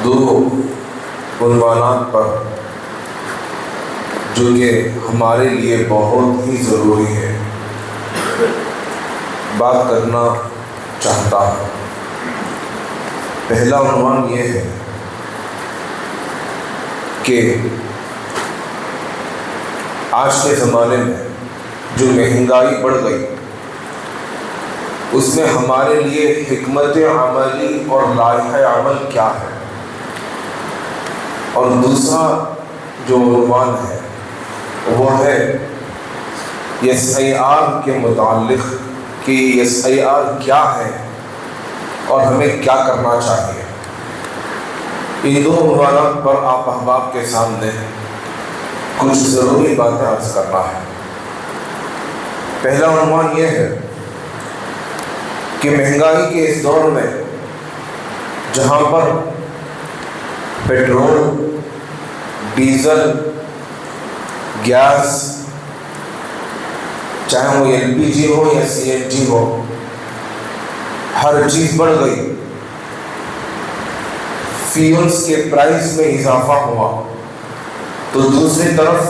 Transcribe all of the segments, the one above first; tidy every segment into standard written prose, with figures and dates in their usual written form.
دو عنوانات پر جو کہ ہمارے لیے بہت ہی ضروری ہے بات کرنا چاہتا ہوں۔ پہلا عنوان یہ ہے کہ آج کے زمانے میں جو مہنگائی بڑھ گئی اس میں ہمارے لیے حکمت عملی اور لائحہ عمل کیا ہے، اور دوسرا جو عنوان ہے وہ ہے SIR کے متعلق کہ SIR کیا ہے اور ہمیں کیا کرنا چاہیے۔ ان دو عنوانات پر آپ احباب کے سامنے کچھ ضروری باتیں عرض کرنا ہے۔ پہلا عنوان یہ ہے کہ مہنگائی کے اس دور میں جہاں پر پیٹرول، ڈیزل، گیس، چاہے وہ LPG ہو یا CNG ہو، ہر چیز بڑھ گئی، فیولز کے پرائس میں اضافہ ہوا، تو دوسری طرف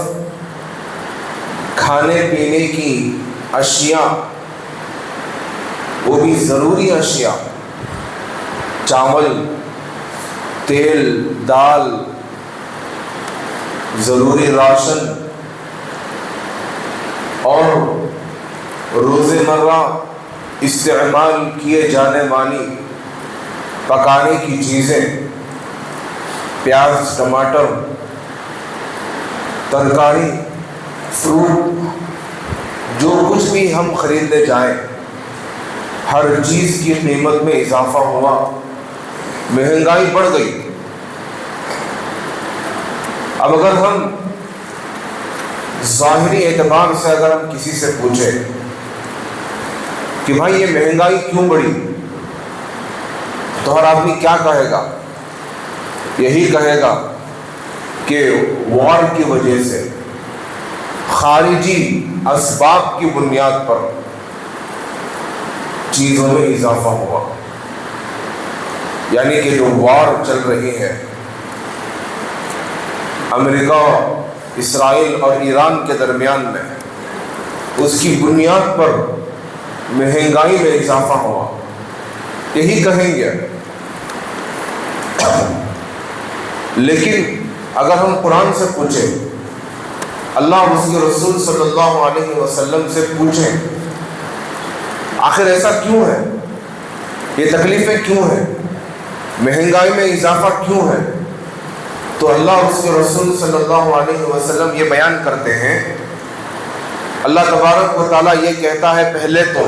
کھانے پینے کی اشیاء، وہ بھی ضروری اشیاء، چاول، تیل، دال، ضروری راشن اور روزمرہ استعمال کیے جانے والی پکانے کی چیزیں، پیاز، ٹماٹر، ترکاری، فروٹ، جو کچھ بھی ہم خریدنے جائیں ہر چیز کی قیمت میں اضافہ ہوا، مہنگائی بڑھ گئی۔ اب اگر ہم ظاہری اعتبار سے اگر ہم کسی سے پوچھیں کہ بھائی یہ مہنگائی کیوں بڑھی، تو ہر آدمی کیا کہے گا؟ یہی کہے گا کہ وار کی وجہ سے، خارجی اسباب کی بنیاد پر چیزوں میں اضافہ ہوا، یعنی کہ جو وار چل رہی ہے امریکہ، اسرائیل اور ایران کے درمیان میں، اس کی بنیاد پر مہنگائی میں اضافہ ہوا، یہی کہیں گے۔ لیکن اگر ہم قرآن سے پوچھیں، اللہ اس کے رسول صلی اللہ علیہ وسلم سے پوچھیں آخر ایسا کیوں ہے، یہ تکلیفیں کیوں ہیں، مہنگائی میں اضافہ کیوں ہے، تو اللہ اس کے رسول صلی اللہ علیہ وسلم یہ بیان کرتے ہیں، اللہ تبارک و تعالیٰ یہ کہتا ہے پہلے تو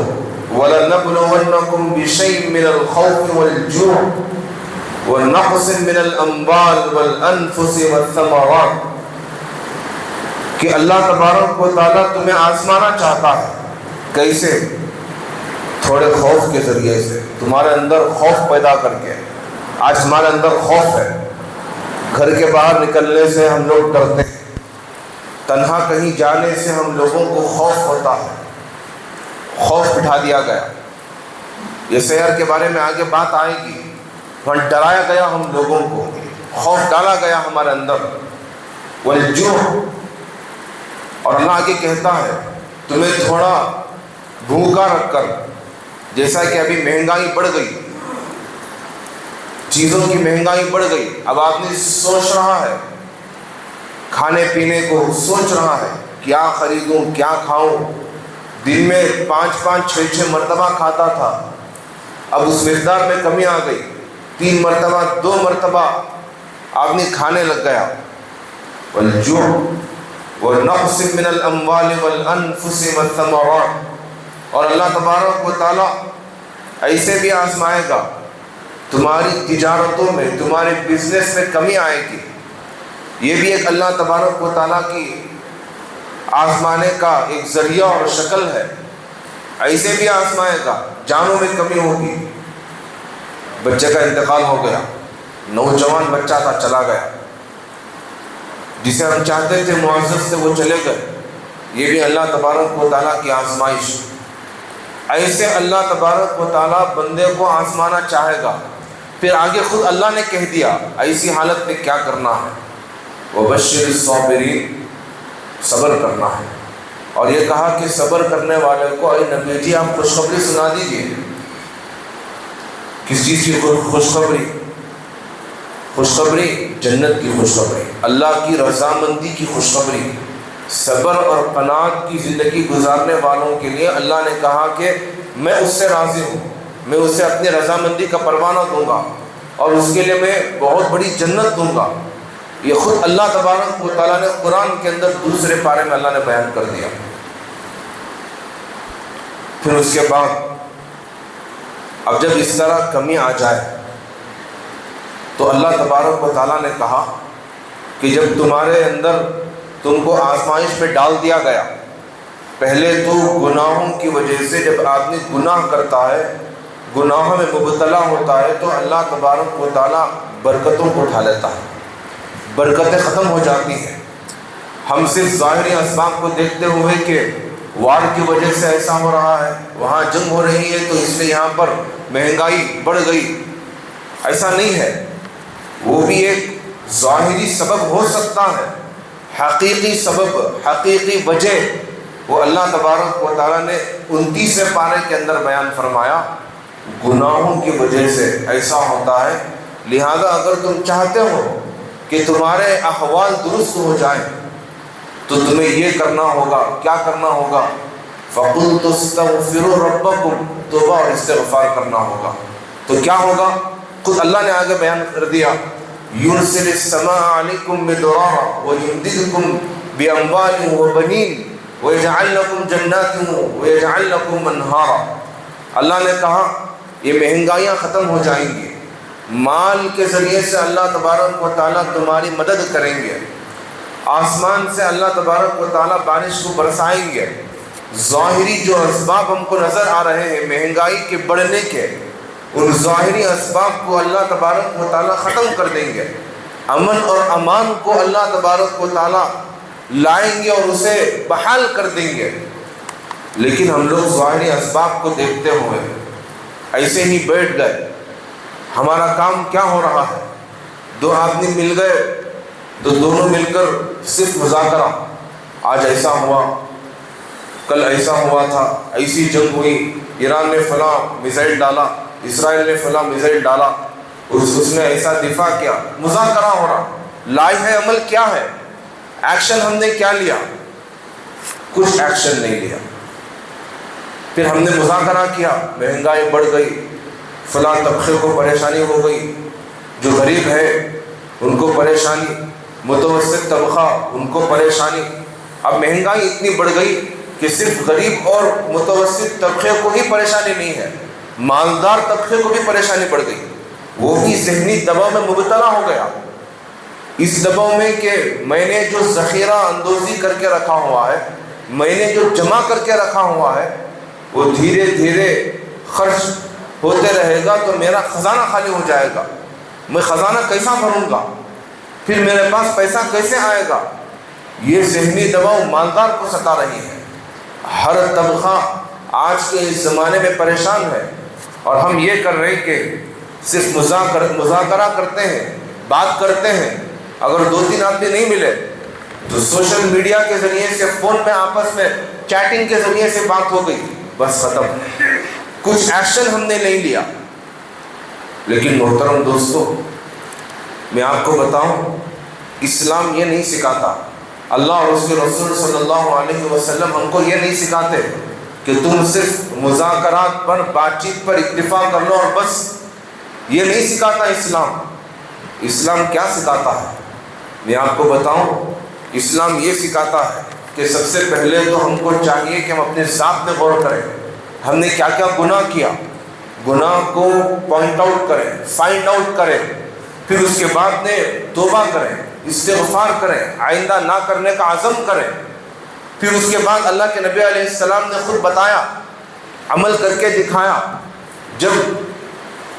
وَلَنَبْلُوَنَّكُمْ بِشَيْءٍ مِّنَ الْخَوْفِ وَالْجُوعِ وَنَقْصٍ مِّنَ الْأَمْوَالِ وَالْأَنفُسِ وَالثَّمَرَاتِ، کہ اللہ تبارک و تعالیٰ تمہیں آزمانا چاہتا ہے۔ کیسے؟ تھوڑے خوف کے ذریعے سے، تمہارے اندر خوف پیدا کر کے۔ آج ہمارے اندر خوف ہے، گھر کے باہر نکلنے سے ہم لوگ ڈرتے ہیں، تنہا کہیں جانے سے ہم لوگوں کو خوف ہوتا ہے، خوف بٹھا دیا گیا۔ یہ سحر کے بارے میں آگے بات آئے گی، وہاں ڈرایا گیا ہم لوگوں کو، خوف ڈالا گیا ہمارے اندر، والجوع، اور اللہ آگے کہتا ہے تمہیں تھوڑا بھوکا رکھ کر، جیسا کہ ابھی مہنگائی بڑھ گئی، چیزوں کی مہنگائی بڑھ گئی، اب آدمی سوچ رہا ہے، کھانے پینے کو سوچ رہا ہے، کیا خریدوں، کیا کھاؤں۔ دن میں 5-5 6 مرتبہ کھاتا تھا، اب اس مقدار میں کمی آ گئی، 3 مرتبہ 2 مرتبہ آدمی کھانے لگ گیا۔ والجوع ونقص من الاموال والانفس والثمرات، اور اللہ تبارک و تعالیٰ ایسے بھی آزمائے گا، تمہاری تجارتوں میں، تمہارے بزنس میں کمی آئے گی، یہ بھی ایک اللہ تبارک و تعالیٰ کی آزمانے کا ایک ذریعہ اور شکل ہے۔ ایسے بھی آزمائے گا، جانوں میں کمی ہوگی، بچے کا انتقال ہو گیا، نوجوان بچہ تھا چلا گیا، جسے ہم چاہتے تھے معزز سے وہ چلے گئے، یہ بھی اللہ تبارک و تعالیٰ کی آزمائش۔ ایسے اللہ تبارک و تعالیٰ بندے کو آزمانا چاہے گا، پھر آگے خود اللہ نے کہہ دیا ایسی حالت میں کیا کرنا ہے، وَبَشِّرِ الصَّابِرِينَ، صبر کرنا ہے۔ اور یہ کہا کہ صبر کرنے والے کو اے نبی جی آپ خوشخبری سنا دیجیے۔ کس چیز کی خوشخبری؟ خوشخبری جنت کی خوشخبری، اللہ کی رضامندی کی خوشخبری۔ صبر اور قناعت کی زندگی گزارنے والوں کے لیے اللہ نے کہا کہ میں اس سے راضی ہوں، میں اسے اپنی رضامندی کا پروانہ دوں گا اور اس کے لیے میں بہت بڑی جنت دوں گا۔ یہ خود اللہ تبارک و تعالیٰ نے قرآن کے اندر دوسرے پارے میں اللہ نے بیان کر دیا۔ پھر اس کے بعد اب جب اس طرح کمی آ جائے تو اللہ تبارک و تعالیٰ نے کہا کہ جب تمہارے اندر تم کو آزمائش پہ ڈال دیا گیا، پہلے تو گناہوں کی وجہ سے جب آدمی گناہ کرتا ہے، گناہوں میں مبتلا ہوتا ہے تو اللہ تبارک و تعالیٰ برکتوں کو اٹھا لیتا ہے، برکتیں ختم ہو جاتی ہیں۔ ہم صرف ظاہری اسباب کو دیکھتے ہوئے کہ وار کی وجہ سے ایسا ہو رہا ہے، وہاں جنگ ہو رہی ہے تو اس لیے یہاں پر مہنگائی بڑھ گئی، ایسا نہیں ہے۔ وہ بھی ایک ظاہری سبب ہو سکتا ہے، حقیقی سبب، حقیقی وجہ وہ اللہ تبارک و تعالیٰ نے 29ویں پارے کے اندر بیان فرمایا، گناہوں کی وجہ سے ایسا ہوتا ہے۔ لہذا اگر تم چاہتے ہو کہ تمہارے احوال درست ہو جائیں تو تمہیں یہ کرنا ہوگا، کیا کرنا ہوگا؟ فَقُلْتُ اسْتَغْفِرُوا رَبَّكُمْ، توبہ اور استغفار کرنا ہوگا۔ تو کیا ہوگا؟ خود اللہ نے آگے بیان کر دیا، يُرْسِلِ السَّمَاءَ عَلَيْكُمْ مِدْرَارًا وَيُمْدِدْكُمْ بِأَمْوَالٍ وَبَنِينَ وَيَجْعَلْ لَكُمْ جَنَّاتٍ وَيَجْعَلْ لَكُمْ أَنْهَارًا۔ اللہ نے کہا یہ مہنگائیاں ختم ہو جائیں گی، مال کے ذریعے سے اللہ تبارک و تعالیٰ تمہاری مدد کریں گے، آسمان سے اللہ تبارک و تعالیٰ بارش کو برسائیں گے۔ ظاہری جو اسباب ہم کو نظر آ رہے ہیں مہنگائی کے بڑھنے کے، ان ظاہری اسباب کو اللہ تبارک و تعالیٰ ختم کر دیں گے، امن اور امان کو اللہ تبارک و تعالیٰ لائیں گے اور اسے بحال کر دیں گے۔ لیکن ہم لوگ ظاہری اسباب کو دیکھتے ہوئے ایسے ہی بیٹھ گئے۔ ہمارا کام کیا ہو رہا ہے؟ دو آدمی مل گئے تو دونوں مل کر صرف مذاکرہ، آج ایسا ہوا، کل ایسا ہوا تھا، ایسی جنگ ہوئی، ایران نے فلاں میزائل ڈالا، اسرائیل نے فلاں میزائل ڈالا، اس نے ایسا دفاع کیا، مذاکرہ ہو رہا۔ لائحہ عمل کیا ہے؟ ایکشن ہم نے کیا لیا؟ کچھ ایکشن نہیں لیا۔ پھر ہم نے مذاکرہ کیا، مہنگائی بڑھ گئی، فلاں طبقے کو پریشانی ہو گئی، جو غریب ہے ان کو پریشانی، متوسط طبقہ ان کو پریشانی۔ اب مہنگائی اتنی بڑھ گئی کہ صرف غریب اور متوسط طبقے کو ہی پریشانی نہیں ہے، مالدار طبقے کو بھی پریشانی بڑھ گئی، وہ بھی ذہنی دباؤ میں مبتلا ہو گیا۔ اس دباؤ میں کہ میں نے جو ذخیرہ اندوزی کر کے رکھا ہوا ہے، میں نے جو جمع کر کے رکھا ہوا ہے، وہ دھیرے دھیرے خرچ ہوتے رہے گا تو میرا خزانہ خالی ہو جائے گا، میں خزانہ کیسا بھروں گا، پھر میرے پاس پیسہ کیسے آئے گا؟ یہ ذہنی دباؤ مالدار کو ستا رہی ہے۔ ہر طبقہ آج کے اس زمانے میں پریشان ہے، اور ہم یہ کر رہے ہیں کہ صرف مذاکرہ کرتے ہیں، بات کرتے ہیں، اگر 2-3 آدمی نہیں ملے تو سوشل میڈیا کے ذریعے سے، فون میں آپس میں چیٹنگ کے ذریعے سے بات ہو گئی، بس ختم، کچھ ایکشن ہم نے نہیں لیا۔ لیکن محترم دوستو، میں آپ کو بتاؤں، اسلام یہ نہیں سکھاتا، اللہ اور اس کے رسول صلی اللہ علیہ وسلم ہم کو یہ نہیں سکھاتے کہ تم صرف مذاکرات پر، بات چیت پر اکتفا کر لو اور بس، یہ نہیں سکھاتا اسلام۔ اسلام کیا سکھاتا ہے؟ میں آپ کو بتاؤں، اسلام یہ سکھاتا ہے کہ سب سے پہلے تو ہم کو چاہیے کہ ہم اپنے ذات میں غور کریں، ہم نے کیا کیا گناہ کیا، گناہ کو پوائنٹ آؤٹ کریں، فائنڈ آؤٹ کریں، پھر اس کے بعد میں توبہ کریں، استغفار کریں، آئندہ نہ کرنے کا عزم کریں۔ پھر اس کے بعد اللہ کے نبی علیہ السلام نے خود بتایا، عمل کر کے دکھایا، جب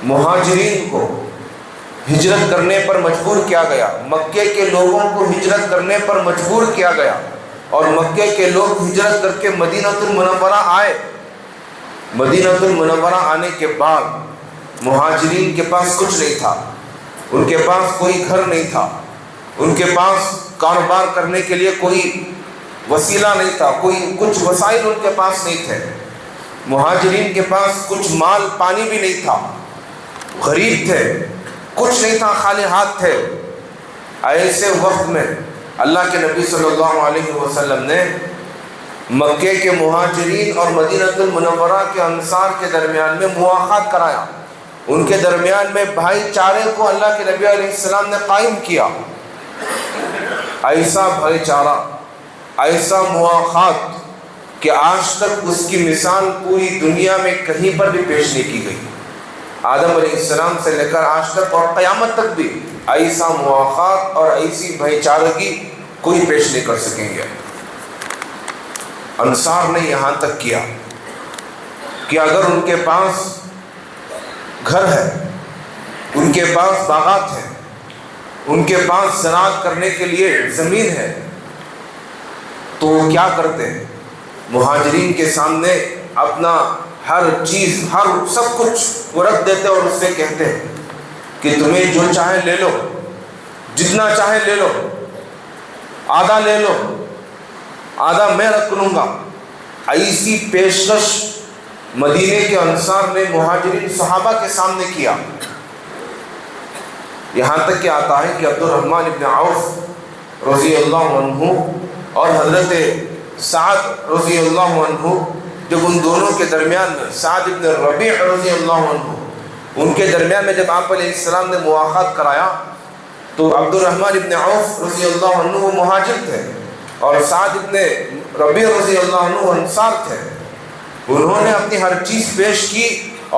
مہاجرین کو ہجرت کرنے پر مجبور کیا گیا، مکے کے لوگوں کو ہجرت کرنے پر مجبور کیا گیا، اور مکے کے لوگ ہجرت کر کے مدینہ المنورہ آئے، مدینہ المنورہ آنے کے بعد مہاجرین کے پاس کچھ نہیں تھا، ان کے پاس کوئی گھر نہیں تھا، ان کے پاس کاروبار کرنے کے لیے کوئی وسیلہ نہیں تھا، کچھ وسائل ان کے پاس نہیں تھے۔ مہاجرین کے پاس کچھ مال پانی بھی نہیں تھا، غریب تھے، کچھ نہیں تھا، خالی ہاتھ تھے۔ ایسے وقت میں اللہ کے نبی صلی اللہ علیہ وسلم نے مکے کے مہاجرین اور مدینہ المنورہ کے انصار کے درمیان میں مواخات کرایا، ان کے درمیان میں بھائی چارے کو اللہ کے نبی علیہ السلام نے قائم کیا۔ ایسا بھائی چارہ، ایسا مواخات کہ آج تک اس کی مثال پوری دنیا میں کہیں پر بھی پیش نہیں کی گئی۔ آدم علیہ السلام سے لے کر آج تک اور قیامت تک بھی ایسا مواخات اور ایسی بھائی چارگی کوئی پیش نہیں کر سکیں گے۔ انصار نے یہاں تک کیا کہ اگر ان کے پاس گھر ہے، ان کے پاس باغات ہیں، ان کے پاس زراعت کرنے کے لیے زمین ہے، تو وہ کیا کرتے ہیں؟ مہاجرین کے سامنے اپنا ہر چیز، ہر سب کچھ وہ رکھ دیتے اور اس سے کہتے ہیں کہ تمہیں جو چاہے لے لو، جتنا چاہے لے لو، آدھا لے لو، آدھا میں رکھ لوں گا۔ ایسی پیشکش مدینے کے انصار نے مہاجرین صحابہ کے سامنے کیا، یہاں تک کہ آتا ہے کہ عبد الرحمن ابن عوف رضی اللہ عنہ اور حضرت سعد رضی اللہ عنہ، جب ان دونوں کے درمیان میں سعد ابن ربیع رضی اللہ عنہ، ان کے درمیان میں جب آپ علیہ السلام نے مواخات کرایا تو عبد الرحمن ابن عوف رضی اللہ عنہ وہ مہاجر تھے اور سعد ابن ربیع رضی اللہ عنہ انصار تھے۔ انہوں نے اپنی ہر چیز پیش کی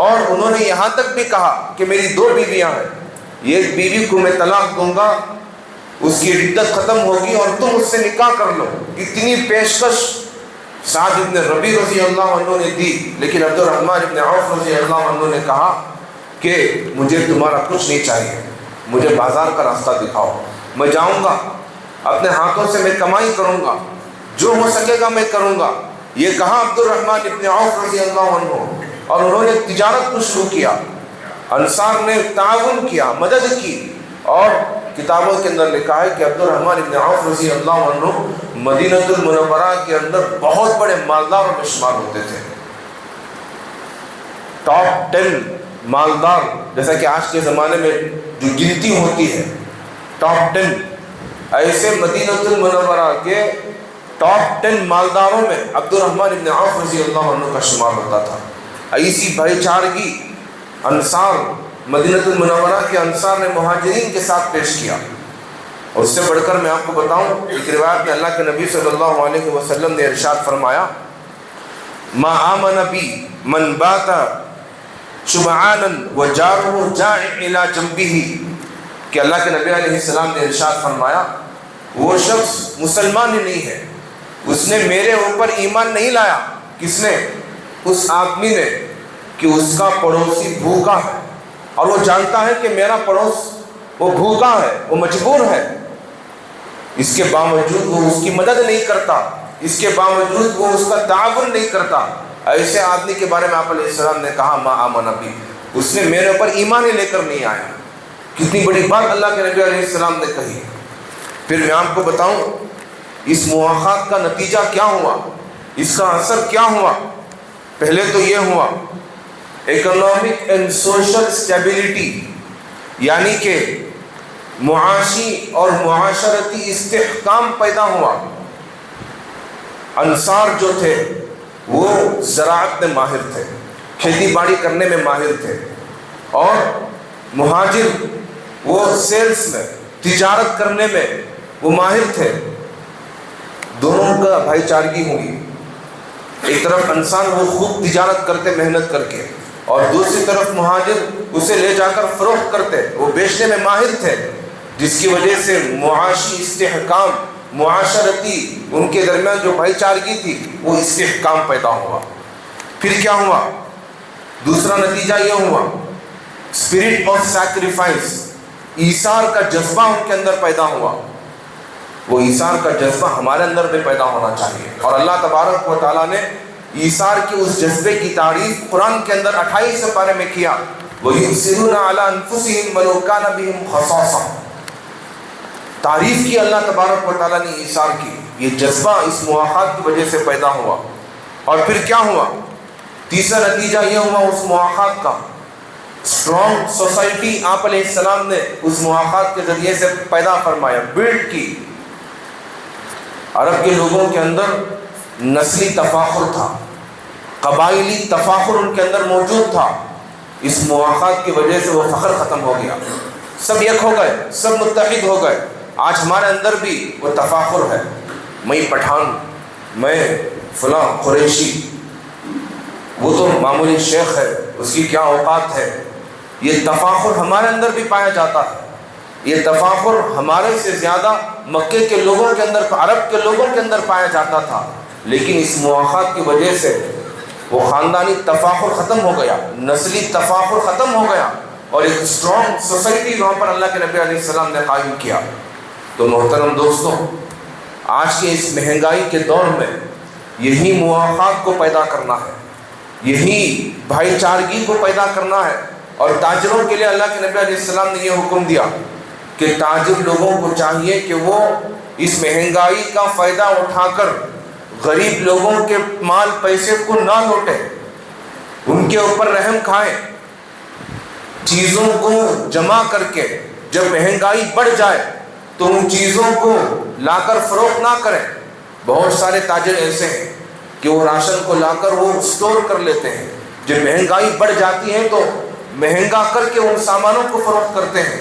اور انہوں نے یہاں تک بھی کہا کہ میری 2 بیویاں ہیں، ایک بیوی کو میں طلاق دوں گا، اس کی عدت ختم ہوگی اور تم اس سے نکاح کر لو۔ اتنی پیشکش سعد ابن ربیع رضی اللہ عنہ نے دی، لیکن عبد الرحمن ابن عوف رضی اللہ عنہ نے کہا کہ مجھے تمہارا کچھ نہیں چاہیے، مجھے بازار کا راستہ دکھاؤ، میں جاؤں گا، اپنے ہاتھوں سے میں کمائی کروں گا، جو ہو سکے گا میں کروں گا۔ یہ کہا عبد الرحمن ابن عوف رضی اللہ عنہ، اور انہوں نے تجارت کو شروع کیا، انصار نے تعاون کیا، مدد کی، اور کتابوں کے اندر لکھا ہے کہ عبد الرحمن ابن عوف رضی اللہ عنہ مدینہ المنورہ کے اندر بہت بڑے مالداروں میں شمار ہوتے تھے، ٹاپ 10 مالدار، جیسا کہ آج کے زمانے میں جو گنتی ہوتی ہے ٹاپ 10، ایسے مدینہ المنورہ کے ٹاپ 10 مالداروں میں عبد الرحمن ابن عوف رضی اللہ عنہ کا شمار ہوتا تھا۔ ایسی بھائی چارگی انصار، مدینہ المنورہ کے انصار نے مہاجرین کے ساتھ پیش کیا۔ اور اس سے بڑھ کر میں آپ کو بتاؤں، ایک روایت میں اللہ کے نبی صلی اللہ علیہ وسلم نے ارشاد فرمایا، ما آمن بی من بات شبعانا وجارہ جائع الی جنبہ، کہ اللہ کے نبی علیہ السلام نے ارشاد فرمایا وہ شخص مسلمان ہی نہیں ہے، اس نے میرے اوپر ایمان نہیں لایا۔ کس نے؟ اس آدمی نے، کہ اس کا پڑوسی بھوکا ہے اور وہ جانتا ہے کہ میرا پڑوس وہ بھوکا ہے، وہ مجبور ہے، اس کے باوجود وہ اس کی مدد نہیں کرتا، اس کے باوجود وہ اس کا تعاون نہیں کرتا۔ ایسے آدمی کے بارے میں آپ علیہ السلام نے کہا ما آمن بی، اس نے میرے اوپر ایمان ہی لے کر نہیں آیا۔ کتنی بڑی بات اللہ کے نبی علیہ السلام نے کہی۔ پھر میں آپ کو بتاؤں اس مواخات کا نتیجہ کیا ہوا، اس کا اثر کیا ہوا۔ پہلے تو یہ ہوا اکنامک اینڈ سوشل اسٹیبلٹی، یعنی کہ معاشی اور معاشرتی استحکام پیدا ہوا۔ انصار جو تھے وہ زراعت میں ماہر تھے، کھیتی باڑی کرنے میں ماہر تھے، اور مہاجر وہ سیلز میں، تجارت کرنے میں وہ ماہر تھے۔ دونوں کا بھائی چارگی ہوئی، ایک طرف انسان وہ خوب تجارت کرتے محنت کر کے، اور دوسری طرف مہاجر اسے لے جا کر فروخت کرتے، وہ بیچنے میں ماہر تھے، جس کی وجہ سے معاشی استحکام، معاشرتی ان کے درمیان جو بھائی چارگی تھی وہ استحکام پیدا ہوا۔ پھر کیا ہوا؟ دوسرا نتیجہ یہ ہوا اسپرٹ آف سیکریفائس، ایثار کا جذبہ ان کے اندر پیدا ہوا۔ وہ ایثار کا جذبہ ہمارے اندر بھی پیدا ہونا چاہیے، اور اللہ تبارک و تعالیٰ نے ایثار کے اس جذبے کی تعریف قرآن کے اندر 28 پارے میں کیا۔ وَيُؤْثِرُونَ عَلَىٰ أَنفُسِهِمْ وَلَوْ كَانَ بِهِمْ خَصَاصَةٌ۔ تعریف کی اللہ تبارک و تعالیٰ نے ایثار کی، یہ جذبہ اس مواخات کی وجہ سے پیدا ہوا۔ اور پھر کیا ہوا؟ تیسرا نتیجہ یہ ہوا اس مواخات کا، اسٹرانگ سوسائٹی آپ علیہ السلام نے اس مواخات کے ذریعے سے پیدا فرمایا، بلڈ کی۔ عرب کے لوگوں کے اندر نسلی تفاخر تھا، قبائلی تفاخر ان کے اندر موجود تھا۔ اس مواخات کی وجہ سے وہ فخر ختم ہو گیا، سب یک ہو گئے، سب متحد ہو گئے۔ آج ہمارے اندر بھی وہ تفاخر ہے، میں پٹھان، میں فلاں قریشی، وہ تو معمولی شیخ ہے، اس کی کیا اوقات ہے۔ یہ تفاخر ہمارے اندر بھی پایا جاتا ہے۔ یہ تفاخر ہمارے سے زیادہ مکے کے لوگوں کے اندر، عرب کے لوگوں کے اندر پایا جاتا تھا، لیکن اس مواخات کی وجہ سے وہ خاندانی تفاخر ختم ہو گیا، نسلی تفاخر ختم ہو گیا، اور ایک اسٹرانگ سوسائٹی وہاں پر اللہ کے نبی علیہ السلام نے قائم کیا۔ تو محترم دوستوں، آج کے اس مہنگائی کے دور میں یہی مواخات کو پیدا کرنا ہے، یہی بھائی چارگی کو پیدا کرنا ہے۔ اور تاجروں کے لیے اللہ کے نبی علیہ السلام نے یہ حکم دیا کہ تاجر لوگوں کو چاہیے کہ وہ اس مہنگائی کا فائدہ اٹھا کر غریب لوگوں کے مال پیسے کو نہ لوٹے، ان کے اوپر رحم کھائیں، چیزوں کو جمع کر کے جب مہنگائی بڑھ جائے تو ان چیزوں کو لا کر فروخت نہ کریں۔ بہت سارے تاجر ایسے ہیں کہ وہ راشن کو لا کر وہ اسٹور کر لیتے ہیں، جب مہنگائی بڑھ جاتی ہے تو مہنگا کر کے ان سامانوں کو فروخت کرتے ہیں۔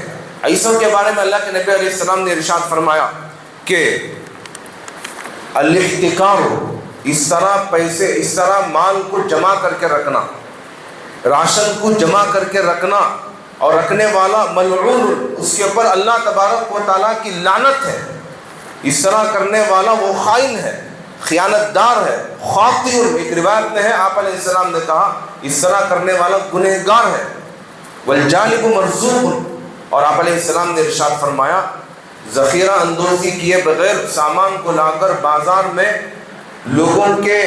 ایسوں کے بارے میں اللہ کے نبی علیہ السلام نے ارشاد فرمایا کہ الاحتکار، اس طرح پیسے، اس طرح مال کو جمع کر کے رکھنا، راشن کو جمع کر کے رکھنا، اور رکھنے والا ملعون، اس کے اوپر اللہ تبارک و تعالیٰ کی لعنت ہے۔ اس طرح کرنے والا وہ خائن ہے، خیانت دار ہے، خاطئ۔ ایک روایت میں ہے آپ علیہ السلام نے کہا اس طرح کرنے والا گنہگار ہے۔ والجالب مرزوق، اور آپ علیہ السلام نے ارشاد فرمایا ذخیرہ اندوزی کیے بغیر سامان کو لا کر بازار میں لوگوں کے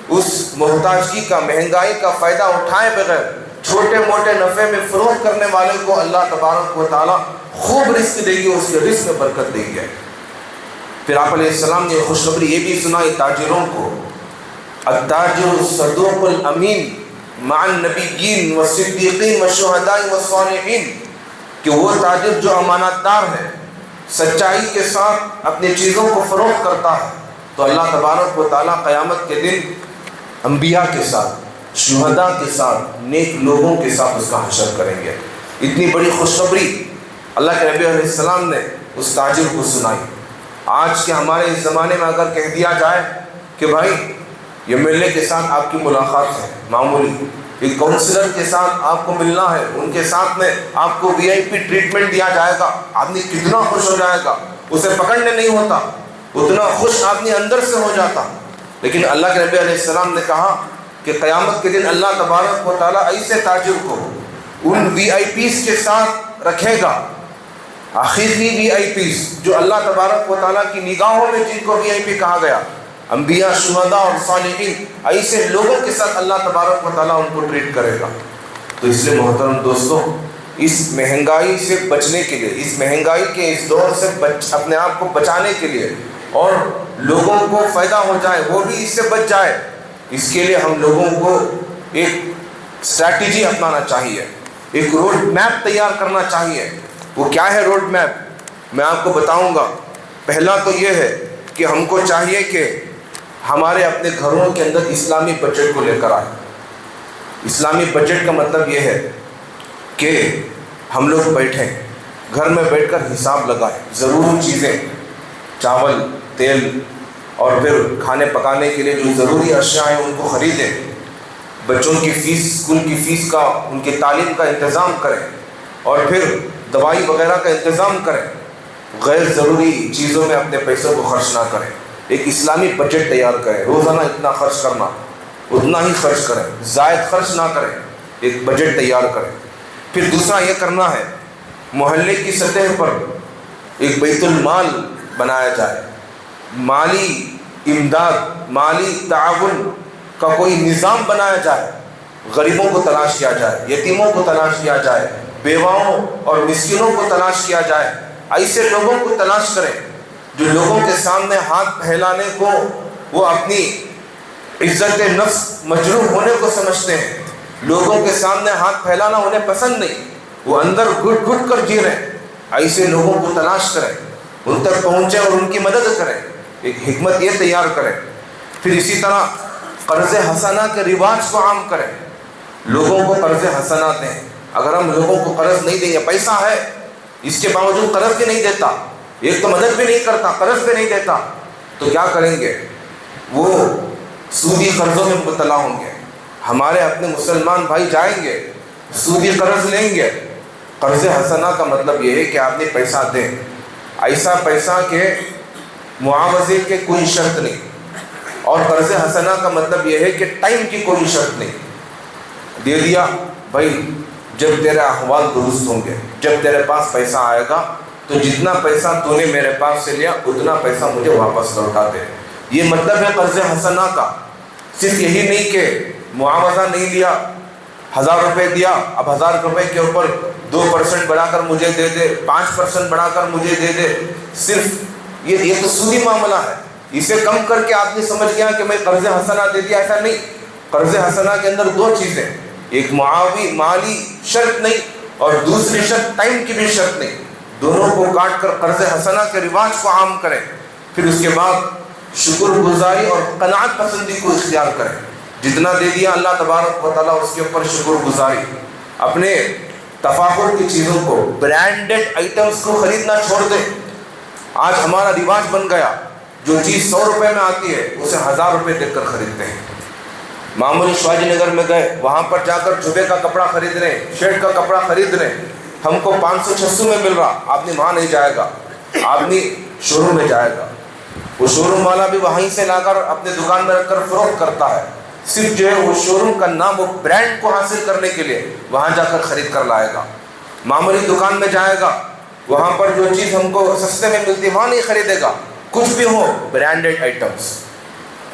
اس محتاجگی کا، مہنگائی کا فائدہ اٹھائے بغیر چھوٹے موٹے نفع میں فروخت کرنے والے کو اللہ تبارک و تعالیٰ خوب رزق دے گی، اس کے رزق میں برکت دے گی۔ پھر آپ علیہ السلام نے خوشخبری یہ بھی سنائی تاجروں کو، التاجر الصدوق الامین مع النبیین والصدیقین والشہداء والصالحین، کہ وہ تاجر جو امانت دار ہے، سچائی کے ساتھ اپنی چیزوں کو فروخت کرتا ہے، تو اللہ تبارک و تعالیٰ قیامت کے دن انبیاء کے ساتھ، شہداء کے ساتھ، نیک لوگوں کے ساتھ اس کا حشر کریں گے۔ اتنی بڑی خوشخبری اللہ کے نبی علیہ السلام نے اس تاجر کو سنائی۔ آج کے ہمارے اس زمانے میں اگر کہہ دیا جائے کہ بھائی یہ ملنے کے ساتھ آپ کی ملاقات ہے، معمولی ایک کاؤنسلر کے ساتھ آپ کو ملنا ہے، ان کے ساتھ میں آپ کو VIP ٹریٹمنٹ دیا جائے گا، آدمی کتنا خوش ہو جائے گا، اسے پکڑنے نہیں ہوتا، اتنا خوش آدمی اندر سے ہو جاتا۔ لیکن اللہ کے نبی علیہ السلام نے کہا کہ قیامت کے دن اللہ تبارک و تعالیٰ ایسے تاجر کو ان VIPs کے ساتھ رکھے گا، آخری VIPs جو اللہ تبارک و تعالیٰ کی نگاہوں میں جن کو VIP کہا گیا، انبیاء، شہداء اور صالحین، ایسے لوگوں کے ساتھ اللہ تبارک و تعالیٰ ان کو ٹریٹ کرے گا۔ تو اس لیے محترم دوستوں، اس مہنگائی سے بچنے کے لیے، اس مہنگائی کے اس دور سے اپنے آپ کو بچانے کے لیے، اور لوگوں کو فائدہ ہو جائے، وہ بھی اس سے بچ جائے، اس کے لیے ہم لوگوں کو ایک اسٹریٹجی اپنانا چاہیے، ایک روڈ میپ تیار کرنا چاہیے۔ وہ کیا ہے روڈ میپ؟ میں آپ کو بتاؤں گا۔ پہلا تو یہ ہے کہ ہم کو چاہیے کہ ہمارے اپنے گھروں کے اندر اسلامی بجٹ کو لے کر آئیں۔ اسلامی بجٹ کا مطلب یہ ہے کہ ہم لوگ بیٹھیں، گھر میں بیٹھ کر حساب لگائیں، ضروری چیزیں، چاول، تیل، اور پھر کھانے پکانے کے لیے جو ضروری اشیاء ہیں ان کو خریدیں، بچوں کی فیس، اسکول کی فیس کا، ان کی تعلیم کا انتظام کریں، اور پھر دوائی وغیرہ کا انتظام کریں، غیر ضروری چیزوں میں اپنے پیسوں کو خرچ نہ کریں۔ ایک اسلامی بجٹ تیار کریں، روزانہ اتنا خرچ کرنا، اتنا ہی خرچ کریں، زائد خرچ نہ کریں، ایک بجٹ تیار کریں۔ پھر دوسرا یہ کرنا ہے، محلے کی سطح پر ایک بیت المال بنایا جائے، مالی امداد، مالی تعاون کا کوئی نظام بنایا جائے، غریبوں کو تلاش کیا جائے، یتیموں کو تلاش کیا جائے، بیواؤں اور مسکینوں کو تلاش کیا جائے۔ ایسے لوگوں کو تلاش کریں جو لوگوں کے سامنے ہاتھ پھیلانے کو وہ اپنی عزت نفس مجروح ہونے کو سمجھتے ہیں۔ لوگوں کے سامنے ہاتھ پھیلانا انہیں پسند نہیں، وہ اندر گھٹ گھٹ کر جی رہے ہیں۔ ایسے لوگوں کو تلاش کریں، ان تک پہنچیں اور ان کی مدد کریں، ایک حکمت یہ تیار کریں۔ پھر اسی طرح قرض حسنہ کے رواج کو عام کریں، لوگوں کو قرض حسنہ دیں۔ اگر ہم لوگوں کو قرض نہیں دیں گے، پیسہ ہے اس کے باوجود قرض بھی نہیں دیتا، ایک تو مدد بھی نہیں کرتا، قرض بھی نہیں دیتا، تو کیا کریں گے؟ وہ سودی قرضوں میں مبتلا ہوں گے۔ ہمارے اپنے مسلمان بھائی جائیں گے سودی قرض لیں گے۔ قرض حسنہ کا مطلب یہ ہے کہ آپ نے پیسہ دیں، ایسا پیسہ کہ معاوضے کے کوئی شرط نہیں، اور قرض حسنہ کا مطلب یہ ہے کہ ٹائم کی کوئی شرط نہیں۔ دے دیا بھائی، جب تیرے احوال درست ہوں گے، جب تیرے پاس پیسہ آئے گا تو جتنا پیسہ تو نے میرے پاس سے لیا اتنا پیسہ مجھے واپس لوٹا دے۔ یہ مطلب ہے قرض حسنہ کا۔ صرف یہی نہیں کہ معاوضہ نہیں لیا، 1000 روپے دیا، اب 1000 روپے کے اوپر 2% بڑھا کر مجھے دے دے، 5% بڑھا کر مجھے دے دے، صرف یہ تو سودی معاملہ ہے۔ اسے کم کر کے آپ نے سمجھ گیا کہ میں قرض حسنہ دے دیا، ایسا نہیں۔ قرض حسنہ کے اندر دو چیزیں، ایک معاوی مالی شرط نہیں اور دوسری شرط ٹائم کی بھی شرط نہیں، دونوں کو کاٹ کر قرض حسنہ کے رواج کو عام کریں۔ پھر اس کے بعد شکر گزاری اور قناعت پسندی کو اختیار کریں۔ جتنا دے دیا اللہ تبارک و تعالیٰ اس کے اوپر شکر گزاری، اپنے تفاخر کی چیزوں کو، برانڈڈ آئٹمز کو خریدنا چھوڑ دیں۔ آج ہمارا رواج بن گیا، جو چیز 100 روپے میں آتی ہے اسے 1000 روپے دے کر خریدتے ہیں۔ معمولی شواجی نگر میں گئے، وہاں پر جا کر جبے کا کپڑا خرید رہے ہیں، شرٹ کا کپڑا خرید رہے ہیں، ہم کو 500-600 میں مل رہا، آدمی وہاں نہیں جائے گا، آدمی شو روم میں جائے گا۔ وہ شو روم والا بھی وہیں سے لا کر اپنے دکان میں رکھ کر فروخت کرتا ہے، صرف جو ہے وہ شو روم کا نام، وہ برانڈ کو حاصل کرنے کے لیے وہاں جا کر خرید کر لائے گا۔ معمولی دکان میں جائے گا، وہاں پر جو چیز ہم کو سستے میں ملتی وہاں نہیں خریدے گا، کچھ بھی ہو برانڈڈ آئٹمز۔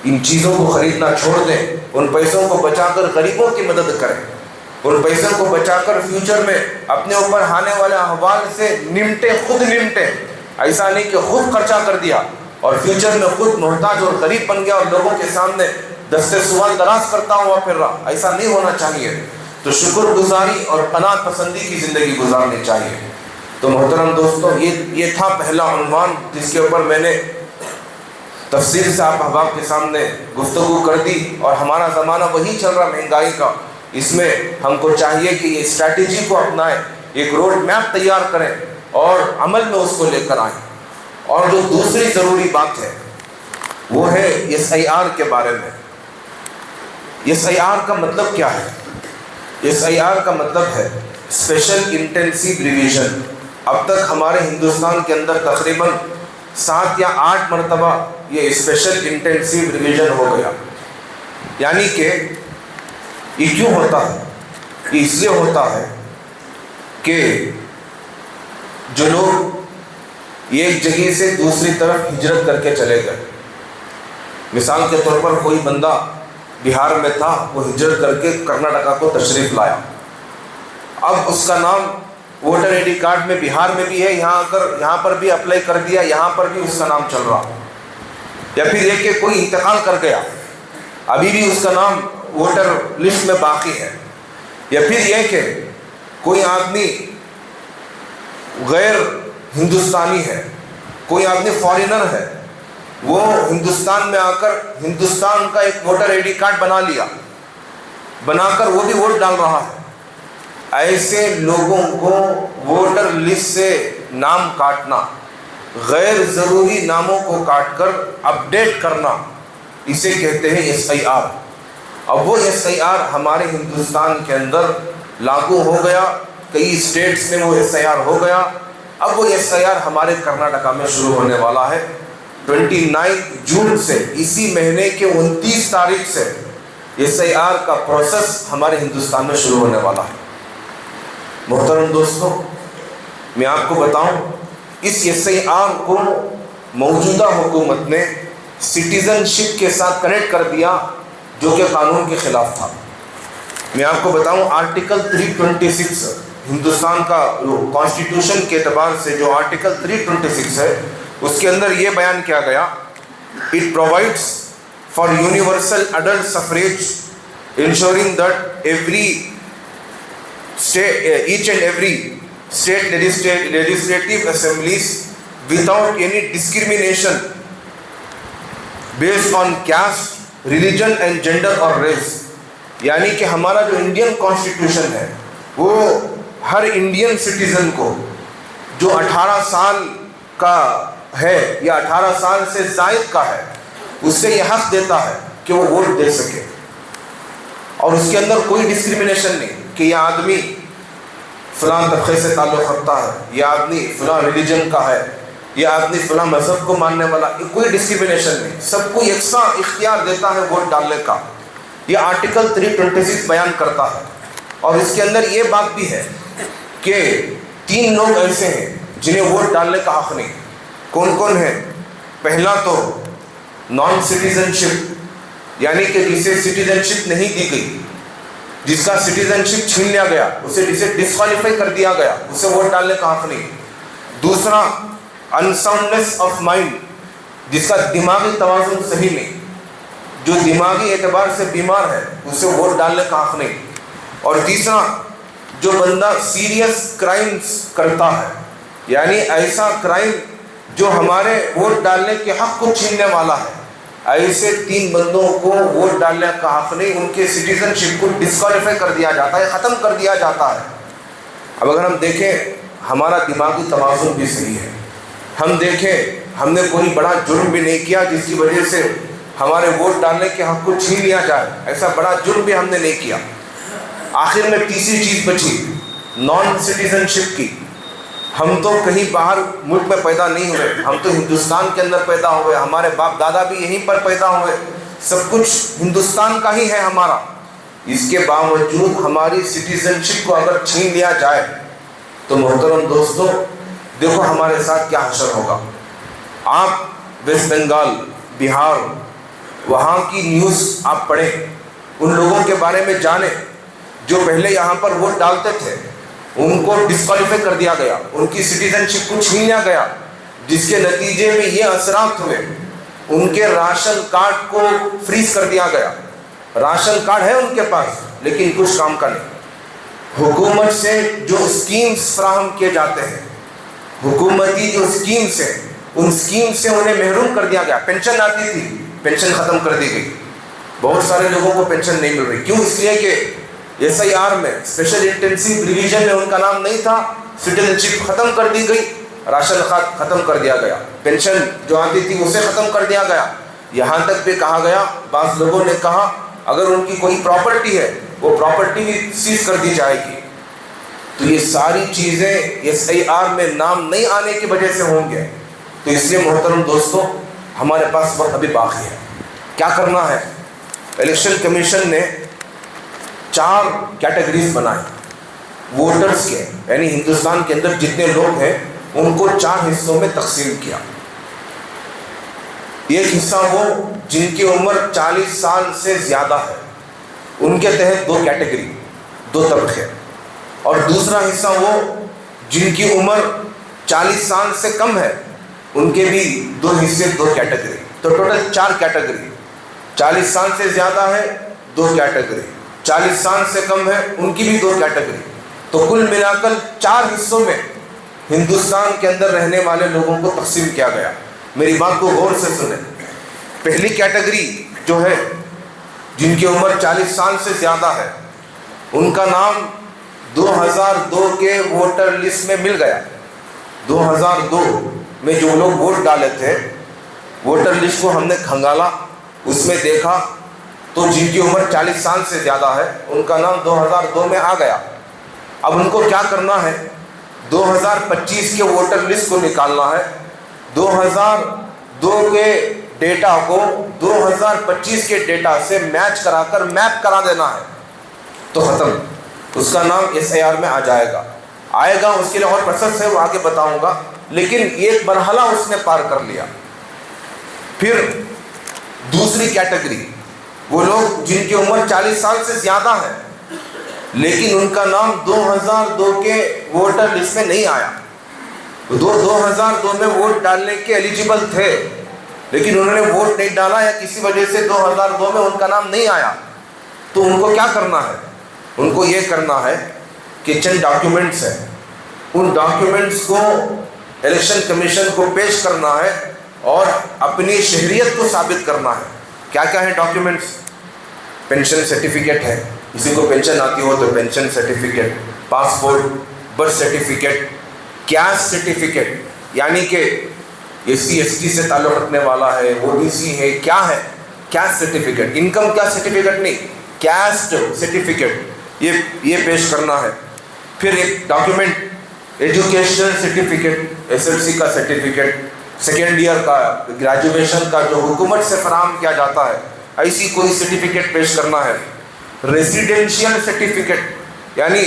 ان چیزوں کو خریدنا چھوڑ دیں، ان پیسوں کو بچا کر غریبوں کی مدد کریں، ان پیسوں کو بچا کر فیوچر میں اپنے اوپر آنے والے احوال سے خود نمٹیں۔ ایسا نہیں کہ خود خرچہ کر دیا اور فیوچر میں خود محتاج اور غریب بن گیا اور لوگوں کے سامنے دستے سوال دراز کرتا ہوا پھر رہا، ایسا نہیں ہونا چاہیے۔ تو شکر گزاری اور قناعت پسندی کی زندگی گزارنی چاہیے۔ تو محترم دوستو، یہ تھا پہلا عنوان جس کے اوپر میں نے تفصیل سے آپ احباب کے سامنے گفتگو کر دی، اور ہمارا زمانہ وہی چل رہا مہنگائی کا۔ اس میں ہم کو چاہیے کہ یہ اسٹریٹجی کو اپنائیں، ایک روڈ میپ تیار کریں اور عمل میں اس کو لے کر آئیں۔ اور جو دوسری ضروری بات ہے وہ ہے SIR کے بارے میں۔ SIR کا مطلب کیا ہے؟ SIR کا مطلب ہے اسپیشل انٹینسیو ریویژن۔ اب تک ہمارے ہندوستان کے اندر تقریباً 7 یا 8 مرتبہ یہ اسپیشل انٹینسیو ریویژن ہو گیا۔ یعنی کہ یہ کیوں ہوتا ہے؟ یہ اس لیے ہوتا ہے کہ جو لوگ ایک جگہ سے دوسری طرف ہجرت کر کے چلے گئے، مثال کے طور پر کوئی بندہ بہار میں تھا، وہ ہجرت کر کے کرناٹکا کو تشریف لایا، اب اس کا نام ووٹر ID کارڈ میں بہار میں بھی ہے، یہاں پر بھی اپلائی کر دیا، یہاں پر بھی اس کا نام چل رہا۔ یا پھر یہ کہ کوئی انتقال کر گیا، ابھی بھی اس کا نام ووٹر لسٹ میں باقی ہے۔ یا پھر یہ کہ کوئی آدمی غیر ہندوستانی ہے، کوئی آدمی فارینر ہے، وہ ہندوستان میں آ کر ہندوستان کا ایک ووٹر ID کارڈ بنا کر وہ بھی ووٹ ڈال رہا ہے۔ ایسے لوگوں کو ووٹر لسٹ سے نام کاٹنا، غیر ضروری ناموں کو کاٹ کر اپڈیٹ کرنا، اسے کہتے ہیں SIR۔ اب وہ SIR ہمارے ہندوستان کے اندر لاگو ہو گیا، کئی اسٹیٹس میں وہ SIR ہو گیا۔ اب وہ SIR ہمارے کرناٹکا میں شروع ہونے والا ہے 29 جون سے، اسی مہینے کے 29 تاریخ سے SIR کا پروسیس ہمارے ہندوستان میں شروع ہونے والا ہے۔ محترم دوستو، میں آپ کو بتاؤں، اس SIR کو موجودہ حکومت نے سٹیزن شپ کے ساتھ کنیکٹ کر دیا، جو کہ قانون کے خلاف تھا۔ میں آپ کو بتاؤں آرٹیکل 326 ہندوستان کا کانسٹیٹیوشن کے اعتبار سے جو آرٹیکل 326 ہے اس کے اندر یہ بیان کیا گیا، it provides for universal adult suffrage ensuring that each and every state legislative assemblies without any discrimination based on caste, religion and gender or race. یعنی کہ ہمارا جو انڈین کانسٹیٹیوشن ہے وہ ہر انڈین سٹیزن کو جو 18 سال کا ہے یا 18 سال سے زائد کا ہے اس سے یہ حق دیتا ہے کہ وہ ووٹ دے سکے، اور اس کے اندر کوئی ڈسکریمنیشن نہیں کہ یہ آدمی فلاں طبقے سے تعلق رکھتا ہے، یہ آدمی فلاں ریلیجن کا ہے، یہ آدمی فلاں مذہب کو ماننے والا، کوئی ڈسکریمنیشن نہیں، سب کو یکساں اختیار دیتا ہے ووٹ ڈالنے کا۔ یہ آرٹیکل 326 بیان کرتا ہے، اور اس کے اندر یہ بات بھی ہے کہ 3 لوگ ایسے ہیں جنہیں ووٹ ڈالنے کا حق نہیں۔ کون کون ہیں؟ پہلا تو نان سٹیزن شپ، یعنی کہ جسے سٹیزن شپ نہیں دی گئی، جس کا سٹیزن شپ چھین لیا گیا، اسے ڈسکوالیفائی کر دیا گیا، اسے ووٹ ڈالنے کا حق نہیں۔ دوسرا انساؤنڈنس آف مائنڈ، جس کا دماغی توازن صحیح نہیں، جو دماغی اعتبار سے بیمار ہے، اسے ووٹ ڈالنے کا حق نہیں۔ اور تیسرا جو بندہ سیریس کرائمز کرتا ہے، یعنی ایسا کرائم جو ہمارے ووٹ ڈالنے کے حق کو چھیننے والا ہے، ایسے 3 بندوں کو ووٹ ڈالنے کا حق نہیں، ان کے سٹیزن شپ کو ڈسکوالیفائی کر دیا جاتا ہے، ختم کر دیا جاتا ہے۔ اب اگر ہم دیکھیں ہمارا دماغی توازن بھی صحیح ہے، ہم دیکھیں ہم نے کوئی بڑا جرم بھی نہیں کیا جس کی وجہ سے ہمارے ووٹ ڈالنے کے حق کو چھین لیا جائے، ایسا بڑا جرم بھی ہم نے نہیں کیا۔ آخر میں تیسری چیز بچی نان سٹیزن شپ کی۔ ہم تو کہیں باہر ملک میں پیدا نہیں ہوئے، ہم تو ہندوستان کے اندر پیدا ہوئے، ہمارے باپ دادا بھی یہیں پر پیدا ہوئے، سب کچھ ہندوستان کا ہی ہے ہمارا۔ اس کے باوجود ہماری سٹیزن شپ کو اگر چھین لیا جائے تو محترم دوستو دیکھو ہمارے ساتھ کیا حشر ہوگا۔ آپ ویسٹ بنگال، بہار، وہاں کی نیوز آپ پڑھیں، ان لوگوں کے بارے میں جانیں جو پہلے یہاں پر ووٹ ڈالتے تھے، ان کو ڈسکوالیفائی کر دیا گیا، ان کی سٹیزن شپ کو چھین لیا گیا، جس کے نتیجے میں یہ اثرات ہوئے، ان کے راشن کارڈ کو فریز کر دیا گیا۔ راشن کارڈ ہے ان کے پاس لیکن کچھ کام کا نہیں۔ حکومت سے جو اسکیمز فراہم کیے جاتے ہیں، حکومتی جو اسکیمز ہیں، ان اسکیم سے انہیں محروم کر دیا گیا۔ پینشن آتی تھی، پینشن ختم کر دی گئی، بہت سارے لوگوں کو پینشن نہیں مل رہی۔ کیوں؟ اس لیے کہ SIR میں اسپیشل انٹینسیو ریویژن میں ان کا نام نہیں تھا، سٹیزن شپ ختم کر دی گئی، راشن کارڈ ختم کر دیا گیا، پینشن جو آتی تھی اسے ختم کر دیا گیا۔ یہاں تک بھی کہا گیا، بعض لوگوں نے کہا اگر ان کی کوئی پراپرٹی ہے وہ پراپرٹی بھی سیز کر دی جائے گی۔ تو یہ ساری چیزیں SIR میں نام نہیں آنے کی وجہ سے ہوں گے۔ تو اس لیے محترم دوستو ہمارے پاس وقت ابھی باقی ہے، کیا کرنا ہے؟ الیکشن کمیشن نے 4 کیٹیگریز بنائے ووٹرز کے، یعنی ہندوستان کے اندر جتنے لوگ ہیں ان کو 4 حصوں میں تقسیم کیا۔ ایک حصہ وہ جن کی عمر 40 سال سے زیادہ ہے، ان کے تحت 2 کیٹیگری، 2 طبقے، اور دوسرا حصہ وہ جن کی عمر 40 سال سے کم ہے، ان کے بھی 2 حصے، 2 کیٹیگری، تو ٹوٹل 4 کیٹیگری۔ 40 سال سے زیادہ ہے 2 کیٹیگری، 40 سال سے کم ہے ان کی بھی 2 کیٹیگری، تو کل ملا کر 4 حصوں میں ہندوستان کے اندر رہنے والے لوگوں کو تقسیم کیا گیا۔ میری بات کو غور سے سنیں۔ پہلی کیٹیگری جو ہے جن کی عمر 40 سال سے زیادہ ہے، ان کا نام 2002 کے ووٹر لسٹ میں مل گیا۔ 2002 میں جو لوگ ووٹ ڈالے تھے، ووٹر لسٹ کو ہم نے کھنگالا، اس میں دیکھا تو جن کی عمر 40 سال سے زیادہ ہے ان کا نام 2002 میں آ گیا۔ اب ان کو کیا کرنا ہے؟ 2025 کے ووٹر لسٹ کو نکالنا ہے، 2002 کے ڈیٹا کو 2025 کے ڈیٹا سے میچ کرا کر میپ کرا دینا ہے، تو ختم، اس کا نام SIR میں آ جائے گا۔ اس کے لیے اور پروسیس ہے، وہ آگے بتاؤں گا، لیکن ایک مرحلہ اس نے پار کر لیا۔ پھر دوسری کیٹیگری وہ لوگ جن کی عمر 40 سال سے زیادہ ہے، لیکن ان کا نام 2002 کے ووٹر لسٹ میں نہیں آیا. 2002 میں ووٹ ڈالنے کے ایلیجیبل تھے لیکن انہوں نے ووٹ نہیں ڈالا یا کسی وجہ سے 2002 میں ان کا نام نہیں آیا. تو ان کو کیا کرنا ہے؟ ان کو یہ کرنا ہے کہ چند ڈاکیومنٹس ہیں، ان ڈاکیومنٹس کو الیکشن کمیشن کو پیش کرنا ہے اور اپنی شہریت کو ثابت کرنا ہے. کیا کیا ہے ڈاکیومنٹس؟ پینشن سرٹیفکیٹ ہے، کسی کو پینشن آتی ہو تو pension certificate, passport, birth certificate, caste certificate یعنی کہ SC/ST سے تعلق رکھنے والا ہے، OBC ہے، کیا ہے کیسٹ سرٹیفکیٹ، انکم کا سرٹیفکیٹ نہیں، کیسٹ سرٹیفکیٹ یہ پیش کرنا ہے. پھر ایک ڈاکیومنٹ ایجوکیشنل سرٹیفکیٹ، SSLC کا سرٹیفکیٹ، سیکنڈ ایئر کا، گریجویشن کا جو حکومت سے فراہم کیا جاتا ہے ایسی کوئی سرٹیفکیٹ پیش کرنا ہے. ریزیڈینشیل سرٹیفکیٹ یعنی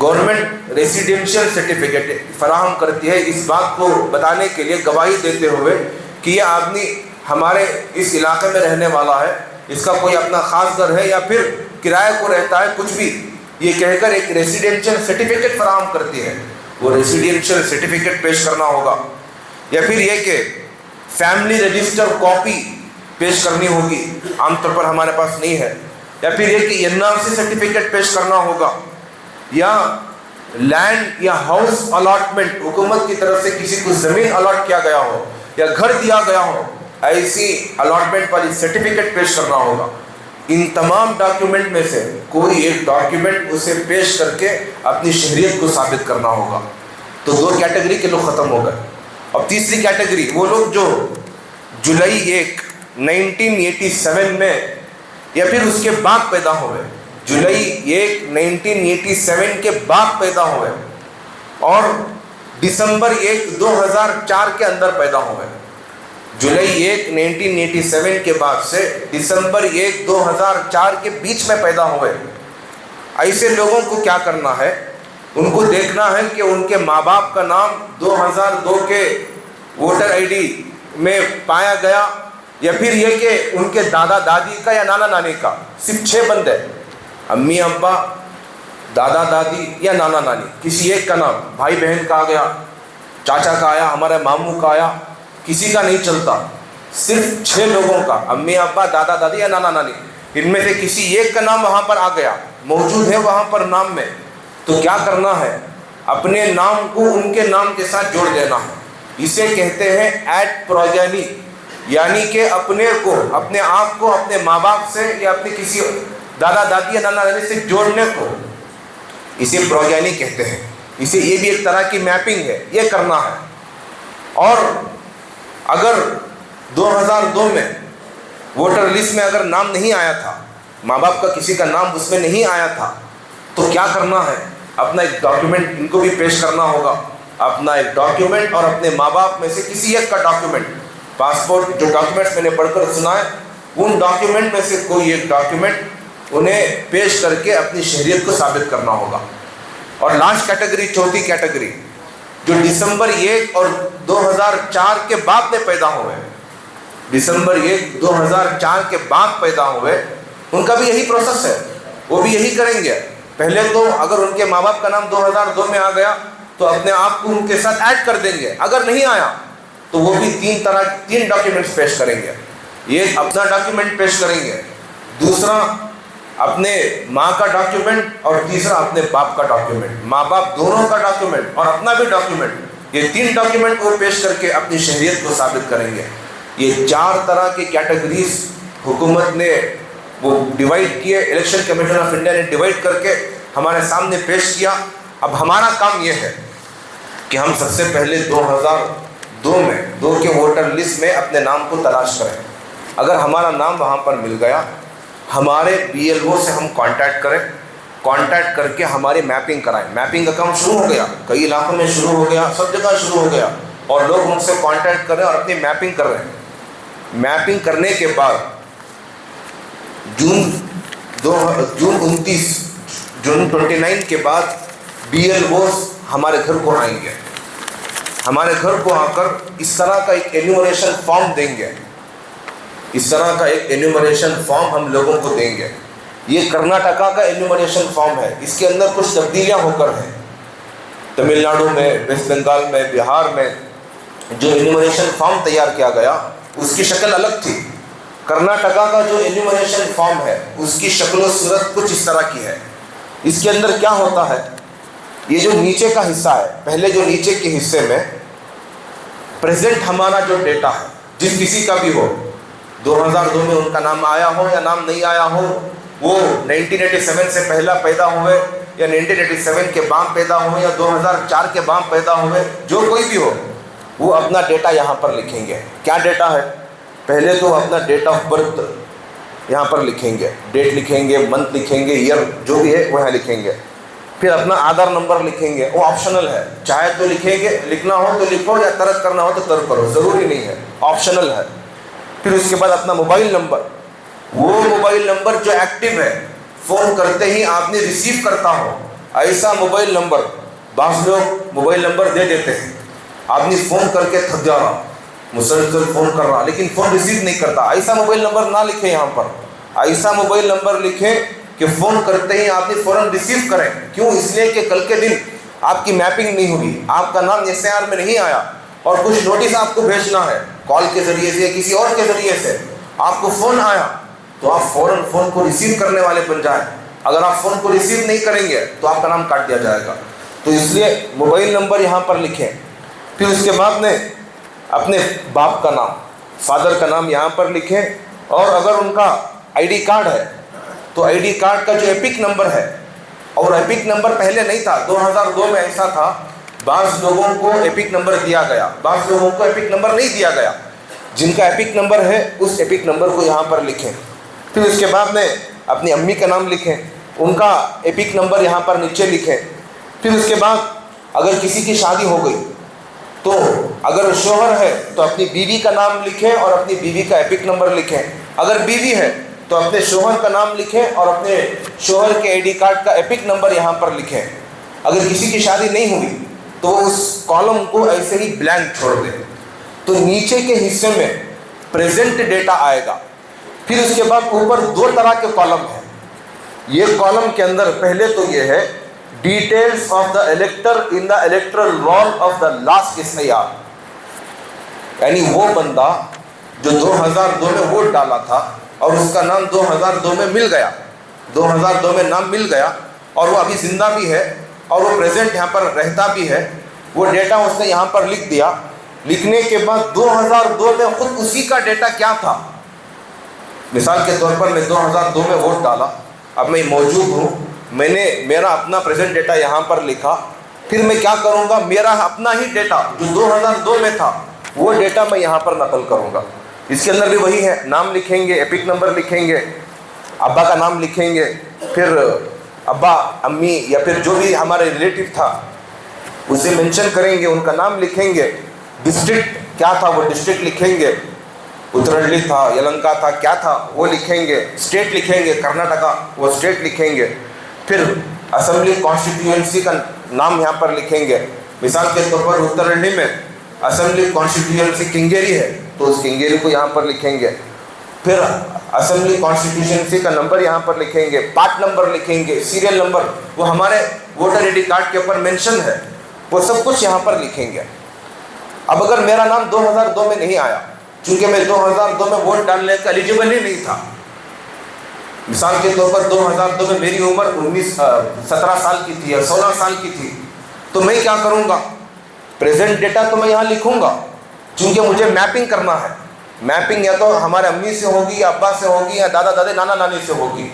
گورنمنٹ ریزیڈینشیل سرٹیفکیٹ فراہم کرتی ہے اس بات کو بتانے کے لیے، گواہی دیتے ہوئے کہ یہ آدمی ہمارے اس علاقے میں رہنے والا ہے، اس کا کوئی اپنا خاص گھر ہے یا پھر کرائے کو رہتا ہے، کچھ بھی یہ کہہ کر ایک ریزیڈینشیل سرٹیفکیٹ فراہم کرتی ہے. وہ ریزیڈینشیل سرٹیفکیٹ پیش کرنا ہوگا. یا پھر یہ کہ فیملی رجسٹر کاپی پیش کرنی ہوگی، عام طور پر ہمارے پاس نہیں ہے. یا پھر یہ کہ NRC سرٹیفکیٹ پیش کرنا ہوگا. یا لینڈ یا ہاؤس الاٹمنٹ، حکومت کی طرف سے کسی کو زمین الاٹ کیا گیا ہو یا گھر دیا گیا ہو، ایسی الاٹمنٹ والی سرٹیفکیٹ پیش کرنا ہوگا. ان تمام ڈاکیومنٹ میں سے کوئی ایک ڈاکیومنٹ اسے پیش کر کے اپنی شہریت کو ثابت کرنا ہوگا. تو 2 کیٹیگری کے لوگ ختم ہو گئے. اب تیسری کیٹیگری وہ لوگ جو جولائی 1 1987 میں یا پھر اس کے بعد پیدا ہوئے، جولائی 1 1987 کے بعد پیدا ہوئے اور دسمبر 1 2004 کے اندر پیدا ہوئے. جولائی 1 1987 کے بعد سے دسمبر 1 2004 کے بیچ میں پیدا ہوئے. ایسے لوگوں کو کیا کرنا ہے؟ ان کو دیکھنا ہے کہ ان کے ماں باپ کا نام 2002 کے ووٹر ID میں پایا گیا یا پھر یہ کہ ان کے دادا دادی کا یا نانا نانی کا. صرف 6 بندے، امی ابا، دادا دادی یا نانا نانی، کسی ایک کا نام، بھائی بہن کا آ گیا، چاچا کا آیا، ہمارے ماموں کا آیا، کسی کا نہیں چلتا. صرف 6 لوگوں کا، امی ابا، دادا دادی یا نانا نانی، ان میں سے کسی ایک کا نام وہاں پر آ گیا، موجود ہے وہاں پر نام میں. تو کیا کرنا ہے؟ اپنے نام کو ان کے نام کے ساتھ جوڑ دینا ہے. اسے کہتے ہیں ایڈ پروجینی، یعنی کہ اپنے کو، اپنے آپ کو اپنے ماں باپ سے یا اپنے کسی دادا دادی یا نانا نانی سے جوڑنے کو اسے پروجینی کہتے ہیں. اسے یہ بھی ایک طرح کی میپنگ ہے، یہ کرنا ہے. اور اگر 2002 میں ووٹر لسٹ میں اگر نام نہیں آیا تھا، ماں باپ کا کسی کا نام اس میں نہیں آیا تھا، تو کیا کرنا ہے؟ اپنا ایک ڈاکیومنٹ ان کو بھی پیش کرنا ہوگا. اپنا ایک ڈاکیومنٹ اور اپنے ماں باپ میں سے کسی ایک کا ڈاکیومنٹ، پاسپورٹ، جو ڈاکیومنٹس میں نے پڑھ کر سنا ہے ان ڈاکیومنٹ میں سے کوئی ایک ڈاکیومنٹ انہیں پیش کر کے اپنی شہریت کو ثابت کرنا ہوگا. اور لاسٹ کیٹیگری، چوتھی کیٹیگری، جو دسمبر 1 اور 2004 کے بعد میں پیدا ہوئے، دسمبر 1 2004 کے بعد پیدا ہوئے، ان کا بھی یہی پروسیس ہے، وہ بھی یہی کریں گے. پہلے تو اگر ان کے ماں باپ کا نام 2002 میں آ گیا تو اپنے آپ کو ان کے ساتھ ایڈ کر دیں گے. اگر نہیں آیا تو وہ بھی 3 ڈاکیومنٹس پیش کریں گے. یہ اپنا ڈاکیومنٹ پیش کریں گے، دوسرا اپنے ماں کا ڈاکیومنٹ اور تیسرا اپنے باپ کا ڈاکیومنٹ، ماں باپ دونوں کا ڈاکیومنٹ اور اپنا بھی ڈاکیومنٹ. یہ 3 ڈاکیومنٹ وہ پیش کر کے اپنی شہریت کو ثابت کریں گے. یہ 4 طرح کی کیٹیگریز حکومت نے وہ ڈیوائڈ کیے، الیکشن کمیشن آف انڈیا نے ڈیوائڈ کر کے ہمارے سامنے پیش کیا. اب ہمارا کام یہ ہے کہ ہم سب سے پہلے 2002 میں 2 کے ووٹر لسٹ میں اپنے نام کو تلاش کریں. اگر ہمارا نام وہاں پر مل گیا، ہمارے BLO سے ہم کانٹیکٹ کریں، کانٹیکٹ کر کے ہماری میپنگ کرائیں. میپنگ کا کام شروع ہو گیا، کئی علاقوں میں شروع ہو گیا، سب جگہ شروع ہو گیا اور لوگ ہم سے کانٹیکٹ کر رہے ہیں اور اپنی میپنگ کر رہے ہیں. میپنگ کرنے کے بعد جون 29 کے بعد BLOs ہمارے گھر کو آئیں گے. ہمارے گھر کو آ کر اس طرح کا ایک انیومریشن فارم دیں گے، اس طرح کا ایک انیومریشن فارم ہم لوگوں کو دیں گے. یہ کرناٹکا کا انیومریشن فارم ہے، اس کے اندر کچھ تبدیلیاں ہو کر ہیں۔ تمل ناڈو میں، ویسٹ بنگال میں، بہار میں جو انیومریشن فارم تیار کیا گیا اس کی شکل الگ تھی۔ کرناٹکا کا جو انیومریشن فارم ہے اس کی شکل و صورت کچھ اس طرح کی ہے۔ اس کے اندر کیا ہوتا ہے، یہ جو نیچے کا حصہ ہے، پہلے جو نیچے کے حصے میں پریزنٹ ہمارا جو ڈیٹا ہے، جس کسی کا بھی ہو، 2002 میں ان کا نام آیا ہو یا نام نہیں آیا ہو، وہ 1987 سے پہلا پیدا ہوئے یا 1987 کے بعد پیدا ہوئے یا 2004 کے بعد پیدا ہوئے، جو کوئی بھی ہو، وہ اپنا ڈیٹا یہاں پر لکھیں گے۔ کیا ڈیٹا ہے؟ پہلے تو اپنا ڈیٹ آف برتھ یہاں پر لکھیں گے، ڈیٹ لکھیں گے، منتھ لکھیں گے، ایئر جو بھی ہے وہ یہاں لکھیں گے۔ پھر اپنا آدھار نمبر لکھیں گے، وہ آپشنل ہے، چاہے تو لکھیں گے، لکھنا ہو تو لکھو یا ترک کرنا ہو تو ترک کرو، ضروری نہیں ہے، آپشنل ہے۔ پھر اس کے بعد اپنا موبائل نمبر، وہ موبائل نمبر جو ایکٹیو ہے، فون کرتے ہی آپ نے ریسیو کرتا ہو، ایسا موبائل نمبر۔ بعض لوگ موبائل نمبر دے دیتے ہیں، آدمی فون کر کے تھک جا رہا، مسلسل فون کر رہا لیکن فون ریسیو نہیں کرتا، ایسا موبائل نمبر نہ لکھیں یہاں پر۔ ایسا موبائل نمبر لکھیں کہ فون کرتے ہی آپ نے فوراً ریسیو کریں۔ کیوں؟ اس لیے کہ کل کے دن آپ کی میپنگ نہیں ہوگی، آپ کا نام SIR میں نہیں آیا اور کچھ نوٹس آپ کو بھیجنا ہے کال کے ذریعے سے یا کسی اور کے ذریعے سے، آپ کو فون آیا تو آپ فوراً فون کو ریسیو کرنے والے بن جائیں۔ اگر آپ فون کو ریسیو نہیں کریں گے تو آپ کا نام کاٹ دیا جائے گا، تو اس لیے موبائل نمبر یہاں پر لکھیں۔ پھر اس کے بعد میں اپنے باپ کا نام، فادر کا نام یہاں پر لکھیں، اور اگر ان کا ID کارڈ ہے تو ID کارڈ کا جو ایپک نمبر ہے، اور ایپک نمبر پہلے نہیں تھا، 2002 میں ایسا تھا، بعض لوگوں کو ایپک نمبر دیا گیا، بعض لوگوں کو ایپک نمبر نہیں دیا گیا۔ جن کا ایپک نمبر ہے اس ایپک نمبر کو یہاں پر لکھیں۔ پھر اس کے بعد میں اپنی امی کا نام لکھیں، ان کا ایپک نمبر یہاں پر نیچے لکھیں۔ پھر اس کے بعد اگر کسی کی شادی ہو گئی تو اگر شوہر ہے تو اپنی بیوی کا نام لکھیں اور اپنی بیوی کا ایپک نمبر لکھیں۔ اگر بیوی ہے تو اپنے شوہر کا نام لکھیں اور اپنے شوہر کے ID کارڈ کا ایپک نمبر یہاں پر لکھیں۔ اگر کسی کی شادی نہیں ہوئی تو اس کالم کو ایسے ہی بلینک چھوڑ دیں۔ تو نیچے کے حصے میں پریزنٹ ڈیٹا آئے گا۔ پھر اس کے بعد اوپر 2 طرح کے کالم ہیں۔ یہ کالم کے اندر پہلے تو یہ ہے details of the elector in the electoral roll of the last SIR، یعنی وہ بندہ جو 2002 میں ووٹ ڈالا تھا اور اس کا نام 2002 میں مل گیا، 2002 میں نام مل گیا اور وہ ابھی زندہ بھی ہے اور وہ پریزنٹ یہاں پر رہتا بھی ہے، وہ ڈیٹا اس نے یہاں پر لکھ دیا۔ لکھنے کے بعد 2002 میں خود اسی کا ڈیٹا کیا تھا، مثال کے طور پر میں 2002 میں ووٹ ڈالا، اب میں موجود ہوں، میں نے میرا اپنا پریزنٹ ڈیٹا یہاں پر لکھا، پھر میں کیا کروں گا، میرا اپنا ہی ڈیٹا جو 2002 میں تھا وہ ڈیٹا میں یہاں پر نقل کروں گا۔ اس کے اندر بھی وہی ہے، نام لکھیں گے، ایپک نمبر لکھیں گے، ابا کا نام لکھیں گے، پھر ابا امی یا پھر جو بھی ہمارے ریلیٹیو تھا اسے مینشن کریں گے، ان کا نام لکھیں گے، ڈسٹرکٹ کیا تھا وہ ڈسٹرکٹ لکھیں گے، اترہلّی تھا، یلنکا تھا، کیا تھا وہ لکھیں گے، اسٹیٹ لکھیں گے، کرناٹکا وہ اسٹیٹ لکھیں گے، پھر اسمبلی کانسٹیٹیوئنسی کا نام یہاں پر لکھیں گے۔ مثال کے طور پر اترہلّی میں اسمبلی کانسٹیٹیوئنسی کنگیری ہے تو اس کنگیری کو یہاں پر لکھیں گے، پھر اسمبلی کانسٹیٹیوشنسی کا نمبر یہاں پر لکھیں گے، پارٹ نمبر لکھیں گے، سیریل نمبر وہ ہمارے ووٹر ID کارڈ کے اوپر مینشن ہے، وہ سب کچھ یہاں پر لکھیں گے۔ اب اگر میرا نام 2002 میں نہیں آیا، چونکہ میں 2002 میں ووٹ ڈالنے کا ایلیجیبل ہی نہیں تھا، مثال کے طور پر 2002 میں میری عمر 17 سال کی تھی یا 16 سال کی تھی، تو میں کیا کروں گا، پریزنٹ ڈیٹا تو میں یہاں لکھوں گا، چونکہ مجھے میپنگ کرنا ہے۔ میپنگ یا تو ہمارے امی سے ہوگی یا ابا سے ہوگی یا دادا دادی نانا نانی سے ہوگی،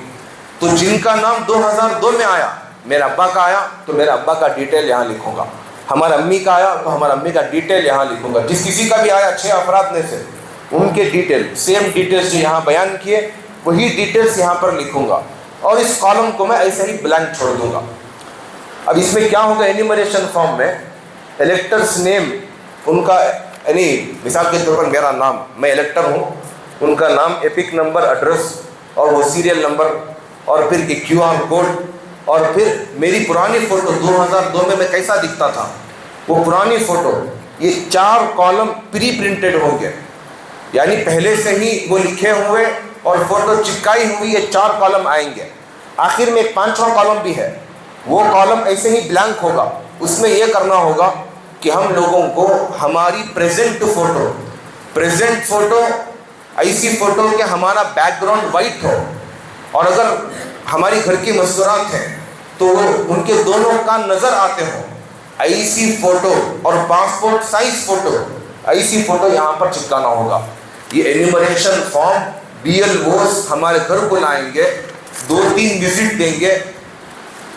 تو جن کا نام 2002 میں آیا، میرا ابا کا آیا تو میرا ابا کا ڈیٹیل یہاں لکھوں گا، ہمارا امی کا آیا تو ہمارا امی کا ڈیٹیل یہاں لکھوں گا، جس کسی کا بھی آیا 6 افراد میں سے ان کے ڈیٹیل سیم ڈیٹیلز جو یہاں بیان کیے وہی ڈیٹیلز یہاں پر لکھوں گا، اور اس کالم کو میں ایسے ہی بلینک چھوڑ دوں گا۔ اب اس میں کیا ہوگا، انیمریشن فارم میں الیکٹرس نیم، ان کا یعنی مثال کے طور پر میرا نام، میں الیکٹر ہوں، ان کا نام، ایپک نمبر، ایڈریس اور وہ سیریل نمبر، اور پھر ایک QR کوڈ، اور پھر میری پرانی فوٹو 2002 میں کیسا دکھتا تھا وہ پرانی فوٹو، یہ 4 کالم پری پرنٹڈ ہوں گے، یعنی پہلے سے ہی وہ لکھے ہوئے اور فوٹو چپکائی ہوئی یہ 4 کالم آئیں گے۔ آخر میں ایک 5واں کالم بھی ہے، وہ کالم ایسے ہی بلینک ہوگا، اس میں یہ کرنا ہوگا کہ ہم لوگوں کو ہماری پریزنٹ فوٹو ایسی فوٹو کہ ہمارا بیک گراؤنڈ وائٹ ہو، اور اگر ہماری گھر کی مستورات ہیں تو وہ ان کے دونوں کا نظر آتے ہوں، ایسی فوٹو، اور پاسپورٹ سائز فوٹو، ایسی فوٹو یہاں پر چپکانا ہوگا۔ یہ انیمریشن فارم BLOs ہمارے گھر کو لائیں گے، 2-3 وزٹ دیں گے،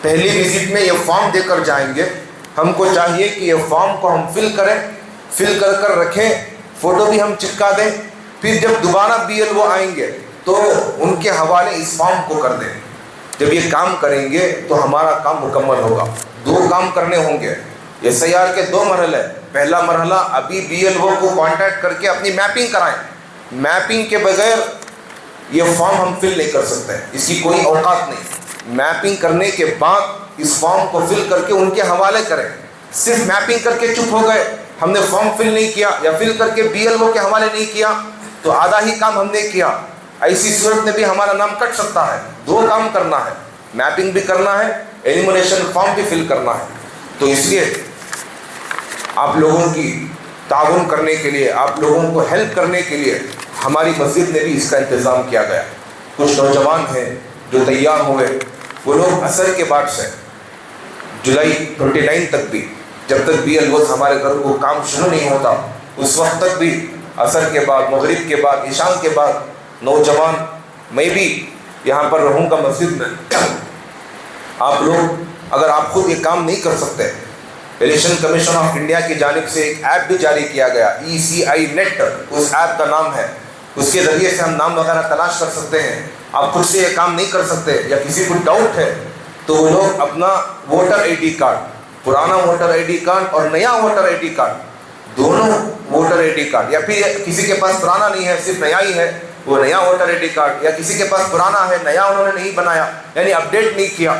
پہلی وزٹ میں یہ فارم دے کر جائیں گے۔ ہم کو چاہیے کہ یہ فارم کو ہم فل کر رکھیں، فوٹو بھی ہم چپکا دیں، پھر جب دوبارہ BLO آئیں گے تو ان کے حوالے اس فارم کو کر دیں۔ جب یہ کام کریں گے تو ہمارا کام مکمل ہوگا۔ 2 کام کرنے ہوں گے، SIR کے 2 مرحلے۔ پہلا مرحلہ ابھی BLO کو کانٹیکٹ کر کے اپنی میپنگ کرائیں، میپنگ کے بغیر یہ فارم ہم فل نہیں کر سکتے، اس کی کوئی اوقات نہیں۔ میپنگ کرنے کے بعد اس فارم کو فل کر کے ان کے حوالے کریں۔ صرف میپنگ کر کے چپ ہو گئے، ہم نے فارم فل نہیں کیا یا فل کر کے BLO کے حوالے نہیں کیا تو آدھا ہی کام ہم نے کیا، ایسی صورت میں بھی ہمارا نام کٹ سکتا ہے۔ 2 کام کرنا ہے، میپنگ بھی کرنا ہے، انیمریشن فارم بھی فل کرنا ہے۔ تو اس لیے آپ لوگوں کی تعاون کرنے کے لیے، آپ لوگوں کو ہیلپ کرنے کے لیے ہماری مسجد میں بھی اس کا انتظام کیا گیا۔ کچھ نوجوان ہیں جو تیار ہوئے، وہ لوگ عصر کے بعد سے جولائی 29 تک بھی، جب تک BLOs ہمارے گھر کو کام شروع نہیں ہوتا اس وقت تک بھی، عصر کے بعد، مغرب کے بعد، عشاء کے بعد نوجوان، میں بھی یہاں پر رہوں گا مسجد میں۔ آپ لوگ اگر آپ خود یہ کام نہیں کر سکتے، الیکشن کمیشن آف انڈیا کی جانب سے ایک ایپ بھی جاری کیا گیا، ECI نیٹ، اس ایپ کا نام ہے، اس کے ذریعے سے ہم نام وغیرہ تلاش کر سکتے ہیں۔ آپ خود سے یہ کام نہیں کر سکتے یا کسی کو ڈاؤٹ ہے تو وہ لوگ اپنا ووٹر ID کارڈ، پرانا ووٹر ID کارڈ اور نیا ووٹر ID کارڈ، دونوں ووٹر ID کارڈ، یا پھر کسی کے پاس پرانا نہیں ہے صرف نیا ہی ہے وہ نیا ووٹر ID کارڈ، یا کسی کے پاس پرانا ہے نیا انہوں نے نہیں بنایا یعنی اپڈیٹ نہیں کیا،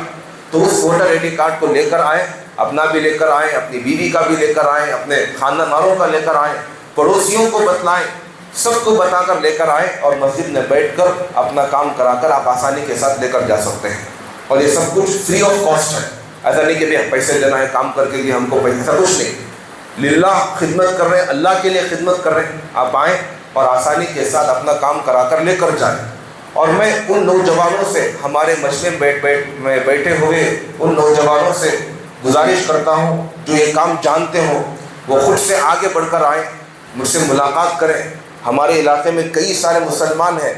تو اس ووٹر ID کارڈ کو لے کر آئیں، اپنا بھی لے کر آئیں، اپنی بیوی کا بھی لے کر آئیں، اپنے خاندان والوں کا لے کر آئیں، پڑوسیوں کو بتلائیں، سب کو بتا کر لے کر آئیں، اور مسجد میں بیٹھ کر اپنا کام کرا کر آپ آسانی کے ساتھ لے کر جا سکتے ہیں۔ اور یہ سب کچھ فری آف کاسٹ ہے، ایسا نہیں کہ بھی پیسے دینا ہے کام کر کے ہم کو پیسہ، کچھ نہیں، للہ خدمت کر رہے ہیں، اللہ کے لیے خدمت کر رہے ہیں۔ آپ آئیں اور آسانی کے ساتھ اپنا کام کرا کر لے کر جائیں۔ اور میں ان نوجوانوں سے، ہمارے مجمع میں بیٹھے ہوئے ان نوجوانوں سے گزارش کرتا ہوں جو یہ کام جانتے ہوں، وہ خود سے آگے بڑھ کر آئیں، مجھ سے ملاقات کریں۔ ہمارے علاقے میں کئی سارے مسلمان ہیں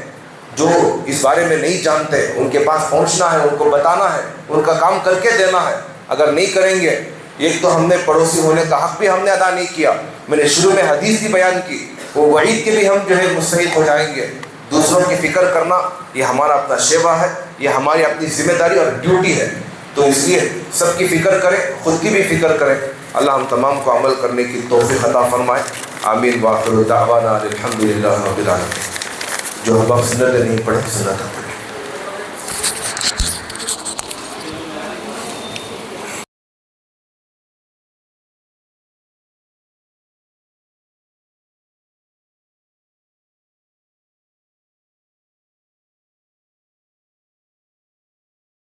جو اس بارے میں نہیں جانتے، ان کے پاس پہنچنا ہے، ان کو بتانا ہے، ان کا کام کر کے دینا ہے۔ اگر نہیں کریں گے، ایک تو ہم نے پڑوسی ہونے کا حق بھی ہم نے ادا نہیں کیا، میں نے شروع میں حدیث بھی بیان کی، وہ وعید کے بھی ہم مستحق ہو جائیں گے۔ دوسروں کی فکر کرنا یہ ہمارا اپنا شیوا ہے، یہ ہماری اپنی ذمہ داری اور ڈیوٹی ہے، تو اس لیے سب کی فکر کریں، خود کی بھی فکر کریں۔ اللہ ہم تمام کو عمل کرنے کی توفیق عطا فرمائے، آمین۔ وآخر دعوانا الحمدللہ رب العالمین۔ جو ہم سنت نہیں پڑھے سنت پڑھے۔